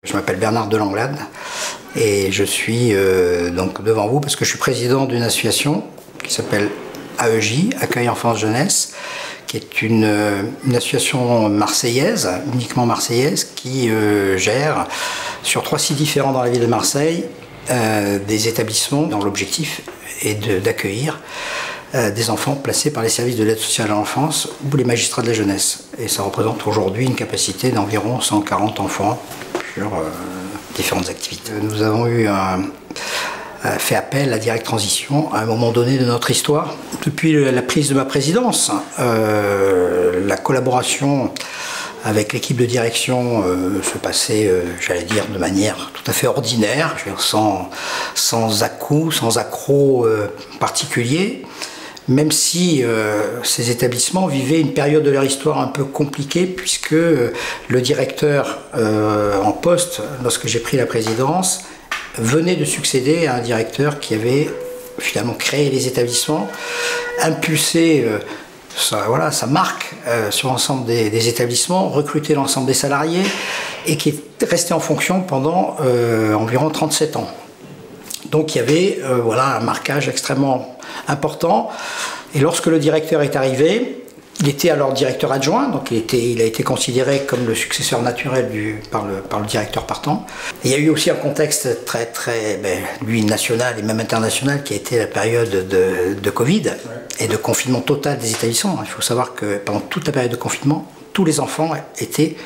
Je m'appelle Bernard Delanglade et je suis donc devant vous parce que je suis président d'une association qui s'appelle AEJ, Accueil Enfance Jeunesse, qui est une association marseillaise, uniquement marseillaise, qui gère sur 3 sites différents dans la ville de Marseille des établissements dont l'objectif est d'accueillir des enfants placés par les services de l'aide sociale à l'enfance ou les magistrats de la jeunesse. Et ça représente aujourd'hui une capacité d'environ 140 enfants sur différentes activités. Nous avons fait appel à Direct Transition à un moment donné de notre histoire. Depuis la prise de ma présidence, la collaboration avec l'équipe de direction se passait, j'allais dire, de manière tout à fait ordinaire, sans à-coups, sans accrocs particuliers. Même si ces établissements vivaient une période de leur histoire un peu compliquée, puisque le directeur en poste, lorsque j'ai pris la présidence, venait de succéder à un directeur qui avait finalement créé les établissements, impulsé sa marque sur l'ensemble des établissements, recruté l'ensemble des salariés et qui est resté en fonction pendant environ 37 ans. Donc il y avait un marquage extrêmement important. Et lorsque le directeur est arrivé, il était alors directeur adjoint, donc il a été considéré comme le successeur naturel par le directeur partant. Et il y a eu aussi un contexte très lui national et même international qui a été la période de Covid et de confinement total des établissements. Il faut savoir que pendant toute la période de confinement, tous les enfants étaient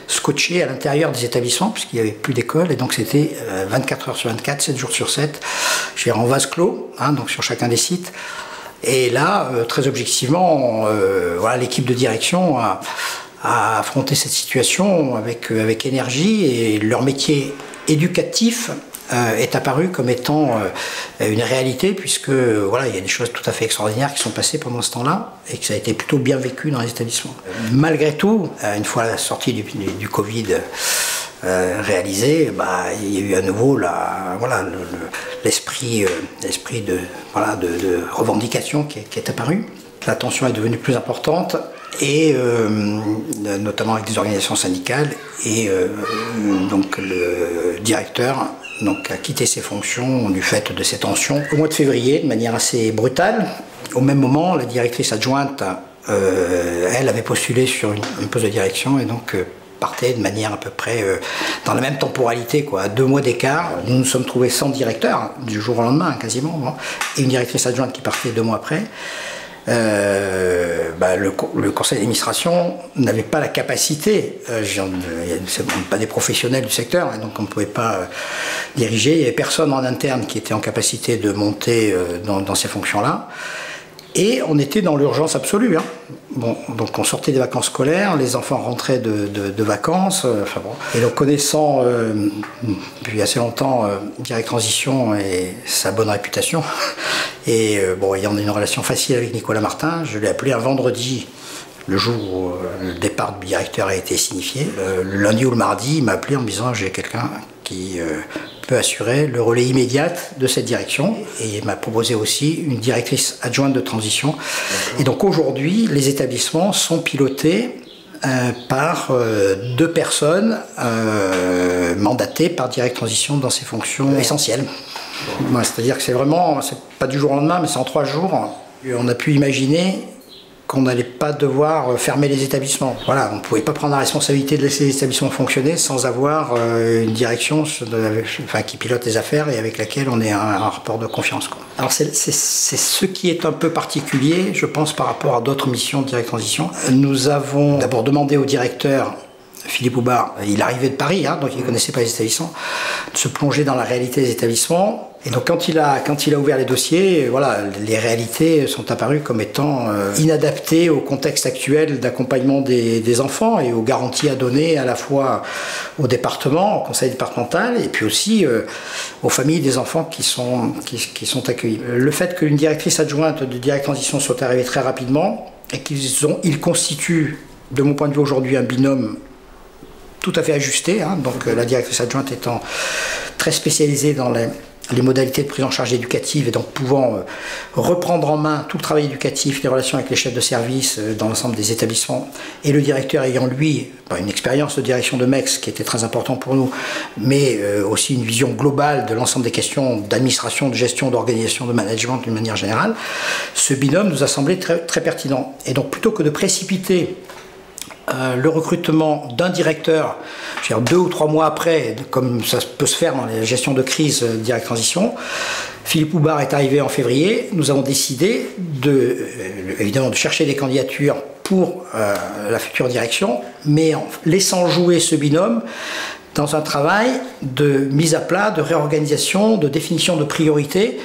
scotchés à l'intérieur des établissements puisqu'il n'y avait plus d'école et donc c'était 24 heures sur 24, 7 jours sur 7, en vase clos, donc sur chacun des sites. Et là, très objectivement, l'équipe de direction a affronté cette situation avec énergie et leur métier éducatif est apparu comme étant une réalité puisque il y a des choses tout à fait extraordinaires qui sont passées pendant ce temps-là et que ça a été plutôt bien vécu dans les établissements. Malgré tout, une fois la sortie du Covid réalisée, il y a eu à nouveau l'esprit de revendication qui est apparu. La tension est devenue plus importante et notamment avec des organisations syndicales et donc le directeur a quitté ses fonctions du fait de ces tensions au mois de février de manière assez brutale. Au même moment, la directrice adjointe, elle avait postulé sur un poste de direction et donc partait de manière à peu près dans la même temporalité, à 2 mois d'écart. Nous nous sommes trouvés sans directeur du jour au lendemain quasiment, et une directrice adjointe qui partait 2 mois après. Le conseil d'administration n'avait pas la capacité, pas des professionnels du secteur, donc on ne pouvait pas diriger, il n'y avait personne en interne qui était en capacité de monter dans ces fonctions-là, et on était dans l'urgence absolue. Donc on sortait des vacances scolaires, les enfants rentraient de vacances, et donc connaissant depuis assez longtemps Direct Transition et sa bonne réputation, et ayant une relation facile avec Nicolas Martin, je l'ai appelé un vendredi, le jour où le départ du directeur a été signifié. Le lundi ou le mardi, il m'a appelé en me disant j'ai quelqu'un qui peut assurer le relais immédiat de cette direction, et il m'a proposé aussi une directrice adjointe de transition. Et donc aujourd'hui, les établissements sont pilotés par 2 personnes mandatées par Direct Transition dans ces fonctions essentielles. C'est-à-dire que c'est pas du jour au lendemain, mais c'est en 3 jours. On a pu imaginer qu'on n'allait pas devoir fermer les établissements. On ne pouvait pas prendre la responsabilité de laisser les établissements fonctionner sans avoir une direction qui pilote les affaires et avec laquelle on est un rapport de confiance. Alors c'est ce qui est un peu particulier, je pense, par rapport à d'autres missions de Direct Transition. Nous avons d'abord demandé au directeur Philippe Houbard, il arrivait de Paris, donc il ne connaissait pas les établissements, de se plonger dans la réalité des établissements. Et donc quand il a ouvert les dossiers, les réalités sont apparues comme étant inadaptées au contexte actuel d'accompagnement des enfants et aux garanties à donner à la fois au département, au conseil départemental, et puis aussi aux familles des enfants qui sont accueillis. Le fait qu'une directrice adjointe de Direct Transition soit arrivée très rapidement et qu'ils constituent, de mon point de vue aujourd'hui, un binôme tout à fait ajusté, donc la directrice adjointe étant très spécialisée dans les modalités de prise en charge éducative et donc pouvant reprendre en main tout le travail éducatif, les relations avec les chefs de service dans l'ensemble des établissements, et le directeur ayant lui une expérience de direction de MEX qui était très important pour nous, mais aussi une vision globale de l'ensemble des questions d'administration, de gestion, d'organisation, de management d'une manière générale, ce binôme nous a semblé très pertinent. Et donc plutôt que de précipiter le recrutement d'un directeur, je veux dire 2 ou 3 mois après, comme ça peut se faire dans la gestion de crise direct transition, Philippe Houbard est arrivé en février. Nous avons décidé évidemment de chercher des candidatures pour la future direction, mais en laissant jouer ce binôme dans un travail de mise à plat, de réorganisation, de définition de priorités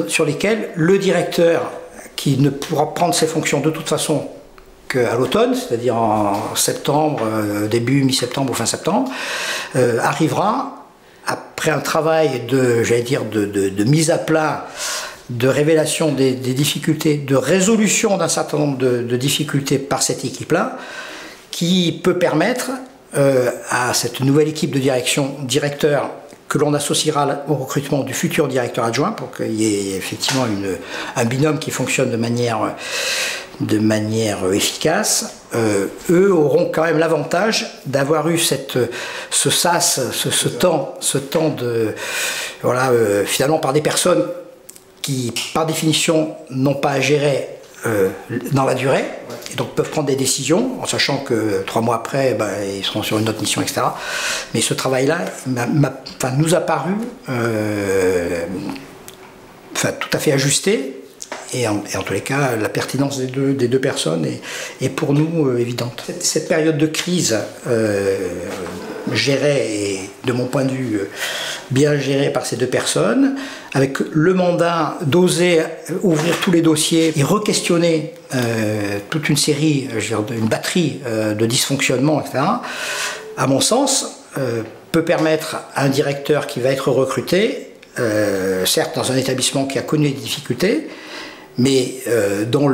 sur lesquelles le directeur, qui ne pourra prendre ses fonctions de toute façon qu'à l'automne, c'est-à-dire en septembre, début mi-septembre ou fin septembre, arrivera après un travail de mise à plat, de révélation des difficultés, de résolution d'un certain nombre de difficultés par cette équipe-là, qui peut permettre à cette nouvelle équipe de directeur que l'on associera au recrutement du futur directeur adjoint pour qu'il y ait effectivement un binôme qui fonctionne de manière efficace. Eux auront quand même l'avantage d'avoir eu ce sas, ce temps de finalement par des personnes qui par définition n'ont pas à gérer dans la durée et donc peuvent prendre des décisions en sachant que 3 mois après ils seront sur une autre mission, etc. Mais ce travail-là nous a paru tout à fait ajusté. Et en tous les cas, la pertinence des deux personnes est pour nous évidente. Cette période de crise gérée, et de mon point de vue, bien gérée par ces 2 personnes, avec le mandat d'oser ouvrir tous les dossiers et re-questionner toute une série, une batterie de dysfonctionnements, etc., à mon sens, peut permettre à un directeur qui va être recruté, certes dans un établissement qui a connu des difficultés, mais dont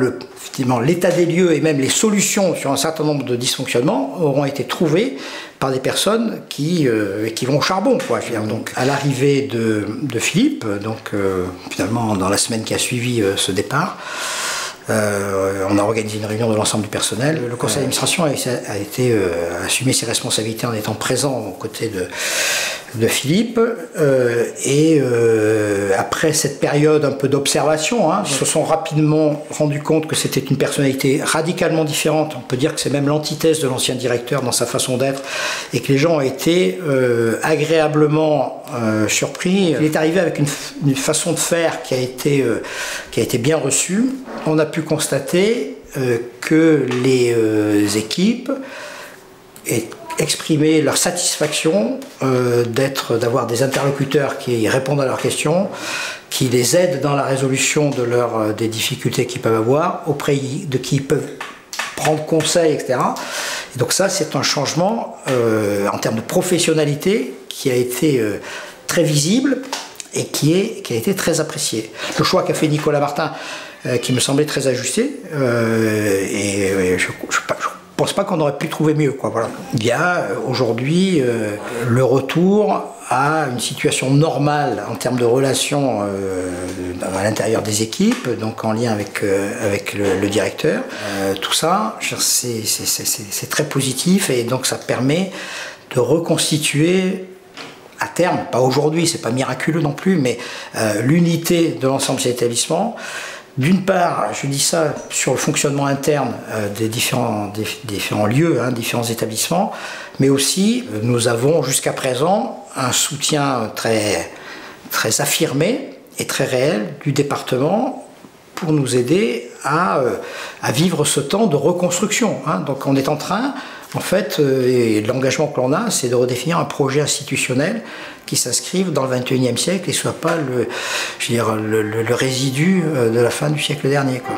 l'état des lieux et même les solutions sur un certain nombre de dysfonctionnements auront été trouvées par des personnes qui vont au charbon, quoi. Donc, à l'arrivée de Philippe, finalement dans la semaine qui a suivi ce départ, on a organisé une réunion de l'ensemble du personnel. Le conseil d'administration a assumé ses responsabilités en étant présent aux côtés de Philippe, après cette période un peu d'observation, ils se sont rapidement rendus compte que c'était une personnalité radicalement différente. On peut dire que c'est même l'antithèse de l'ancien directeur dans sa façon d'être, et que les gens ont été agréablement surpris. Il est arrivé avec une façon de faire qui a été bien reçue. On a pu constater que les équipes exprimer leur satisfaction d'avoir des interlocuteurs qui répondent à leurs questions, qui les aident dans la résolution des difficultés qu'ils peuvent avoir, auprès de qui ils peuvent prendre conseil, etc. Et donc ça, c'est un changement en termes de professionnalité qui a été très visible et qui a été très apprécié. Le choix qu'a fait Nicolas Martin, qui me semblait très ajusté, et je pense pas qu'on aurait pu trouver mieux, quoi. Voilà. Il y a aujourd'hui le retour à une situation normale en termes de relations à l'intérieur des équipes, donc en lien avec le directeur. Tout ça, c'est très positif, et donc ça permet de reconstituer à terme, pas aujourd'hui, c'est pas miraculeux non plus, mais l'unité de l'ensemble de ces établissements. D'une part, je dis ça sur le fonctionnement interne des différents lieux, différents établissements, mais aussi nous avons jusqu'à présent un soutien très, très affirmé et très réel du département pour nous aider à vivre ce temps de reconstruction. Donc on est en train, en fait, et l'engagement que l'on a, c'est de redéfinir un projet institutionnel qui s'inscrive dans le XXIe siècle et ne soit pas le résidu de la fin du siècle dernier, quoi.